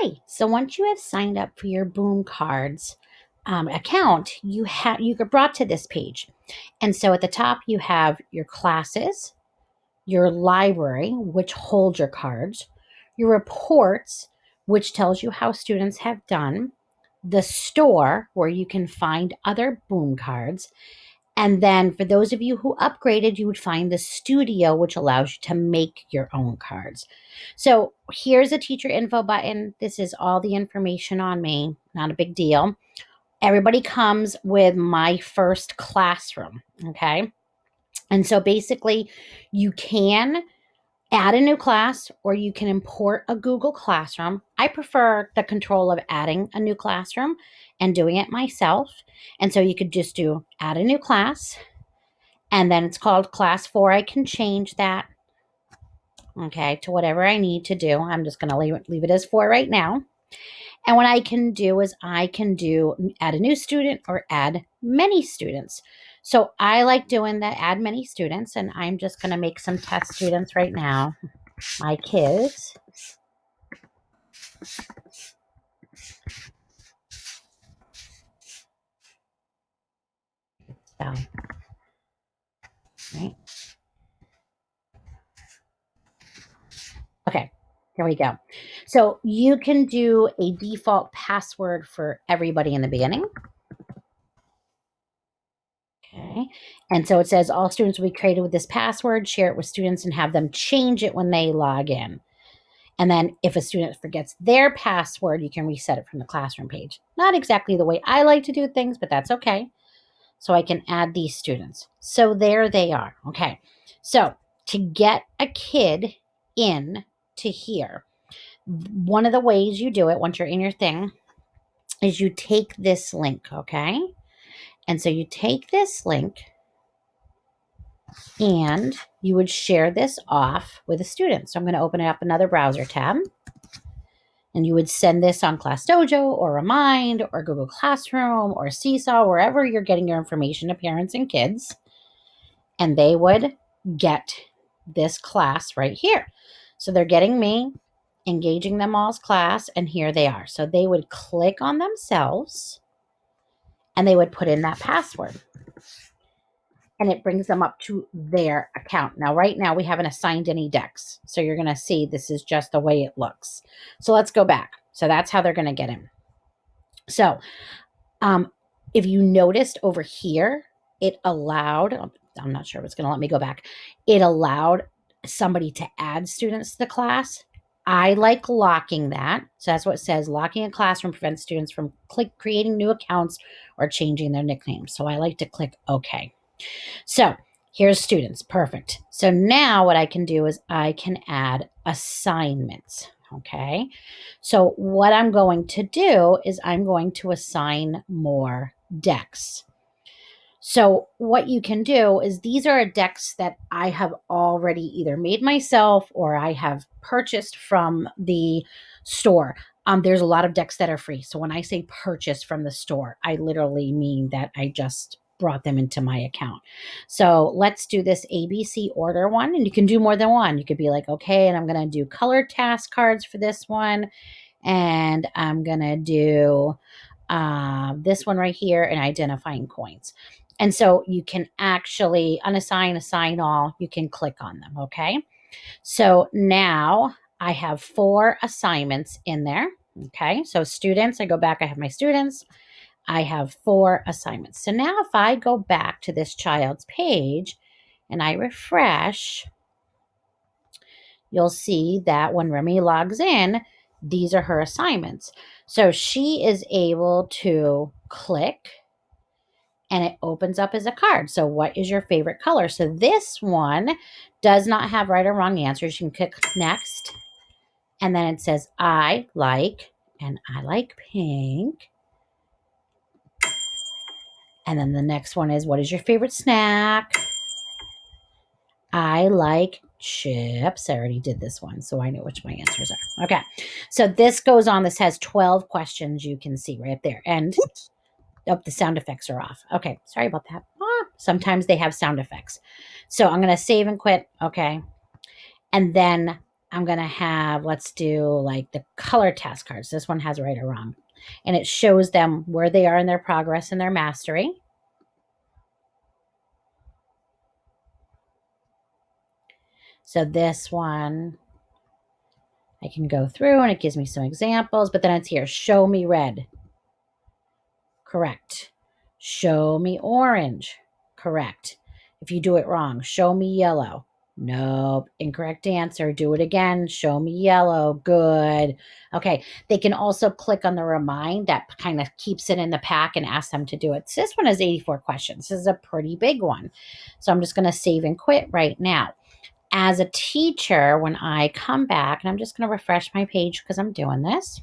Hi. So once you have signed up for your Boom Cards account, you get brought to this page. And so at the top you have your classes, your library, which holds your cards, your reports, which tells you how students have done, the store where you can find other Boom Cards, and then for those of you who upgraded, you would find the studio, which allows you to make your own cards. So here's a teacher info button. This is all the information on me. Not a big deal. Everybody comes with my first classroom. Okay. And so basically, you can add a new class or you can import a Google Classroom. I prefer the control of adding a new classroom and doing it myself. And so you could just do add a new class, and then it's called class 4. I can change that, okay, to whatever I need to do. I'm just going to leave it as 4 right now. And what I can do is I can do add a new student or add many students. So I like doing the add many students, and I'm just going to make some test students right now, my kids. So, right. Okay, here we go. So you can do a default password for everybody in the beginning. Okay. And so it says all students will be created with this password, share it with students, and have them change it when they log in. And then if a student forgets their password, you can reset it from the classroom page. Not exactly the way I like to do things, but that's okay. So I can add these students. So there they are. Okay. So to get a kid in to here, one of the ways you do it once you're in your thing is you take this link. Okay. And so you take this link and you would share this off with a student. So I'm going to open up another browser tab, and you would send this on ClassDojo or Remind or Google Classroom or Seesaw, wherever you're getting your information to parents and kids, and they would get this class right here. So they're getting me, engaging them all's class, and here they are. So they would click on themselves and they would put in that password, and it brings them up to their account. Now, right now, we haven't assigned any decks. So you're going to see this is just the way it looks. So let's go back. So that's how they're going to get in. So if you noticed over here, it allowed, I'm not sure if it's going to let me go back. It allowed somebody to add students to the class. I like locking that. So that's what it says. Locking a classroom prevents students from creating new accounts or changing their nicknames. So I like to click OK. So here's students. Perfect. So now what I can do is I can add assignments. Okay. So what I'm going to do is I'm going to assign more decks. So what you can do is these are decks that I have already either made myself or I have purchased from the store. There's a lot of decks that are free. So when I say purchase from the store, I literally mean that I just brought them into my account. So let's do this ABC order one, and you can do more than one. You could be like, okay, and I'm going to do colored task cards for this one, and I'm going to do this one right here and identifying coins. And so you can actually unassign, assign all. You can click on them. Okay. So now I have 4 assignments in there. Okay. So students, I go back, I have my students. I have 4 assignments. So now if I go back to this child's page and I refresh, you'll see that when Remy logs in, these are her assignments. So she is able to click and it opens up as a card. So what is your favorite color? So this one does not have right or wrong answers. You can click next. And then it says, I like pink. And then the next one is, what is your favorite snack? I like chips. I already did this one, so I know which my answers are. Okay. So this goes on. This has 12 questions you can see right there. And oh, the sound effects are off. Okay. Sorry about that. Sometimes they have sound effects. So I'm going to save and quit. Okay. And then I'm going to have, let's do like the color task cards. This one has right or wrong. And it shows them where they are in their progress and their mastery. So this one, I can go through and it gives me some examples, but then it's here. Show me red. Correct. Show me orange. Correct. If you do it wrong, show me yellow. Nope. Incorrect answer. Do it again. Show me yellow. Good. Okay. They can also click on the remind that kind of keeps it in the pack and ask them to do it. So this one has 84 questions. This is a pretty big one. So I'm just going to save and quit right now. As a teacher, when I come back, and I'm just going to refresh my page because I'm doing this,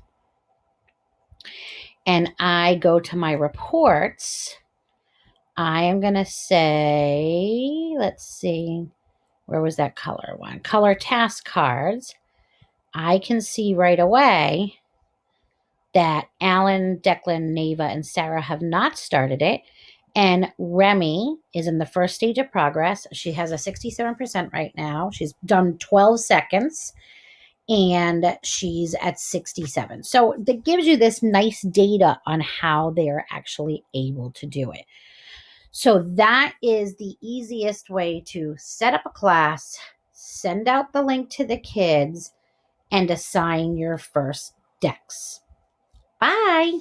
and I go to my reports, I am going to say, let's see, where was that color one? Color task cards. I can see right away that Alan, Declan, Neva, and Sarah have not started it. And Remy is in the first stage of progress. She has a 67% right now. She's done 12 seconds and she's at 67. So that gives you this nice data on how they're actually able to do it. So that is the easiest way to set up a class, send out the link to the kids, and assign your first decks. Bye.